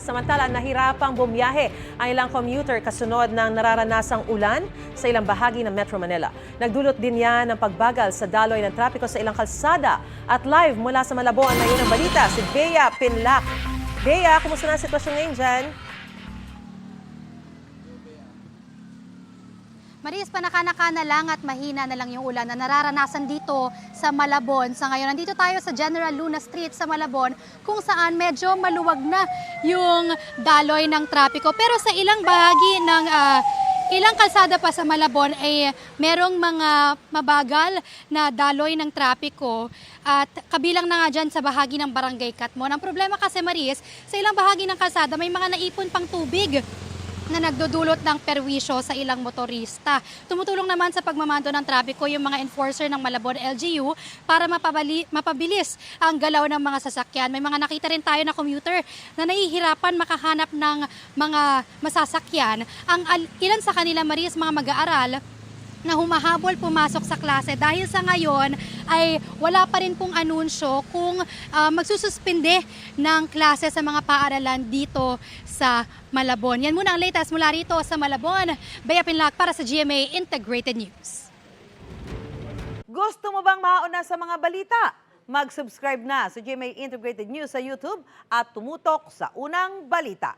Samantala, nahirapang bumiyahe ang ilang commuter kasunod ng nararanasang ulan sa ilang bahagi ng Metro Manila. Nagdulot din yan ng pagbagal sa daloy ng trapiko sa ilang kalsada. At live mula sa Malabon na yun ang balita, si Bea Pinlac. Bea, kumusta na ang sitwasyon ngayon dyan? Maris, panaka-naka na lang at mahina na lang yung ulan na nararanasan dito sa Malabon. Sa ngayon, nandito tayo sa General Luna Street sa Malabon kung saan medyo maluwag na yung daloy ng trapiko. Pero sa ilang bahagi ng ilang kalsada pa sa Malabon ay merong mga mabagal na daloy ng trapiko at kabilang na nga dyan sa bahagi ng Barangay Katmon. Ang problema kasi, Maris, sa ilang bahagi ng kalsada may mga naipon pang tubig na nagdudulot ng perwisyo sa ilang motorista. Tumutulong naman sa pagmamando ng trapiko yung mga enforcer ng Malabon LGU para mapabilis ang galaw ng mga sasakyan. May mga nakita rin tayo na commuter na nahihirapan makahanap ng mga masasakyan. Ang ilan sa kanila, Maris, mga mag-aaral na humahabol pumasok sa klase dahil sa ngayon ay wala pa rin pong anunsyo kung magsususpinde ng klase sa mga paaralan dito sa Malabon. Yan muna ang latest mula rito sa Malabon. Bea Pinlac para sa GMA Integrated News. Gusto mo bang mauna sa mga balita? Mag-subscribe na sa GMA Integrated News sa YouTube at tumutok sa unang balita.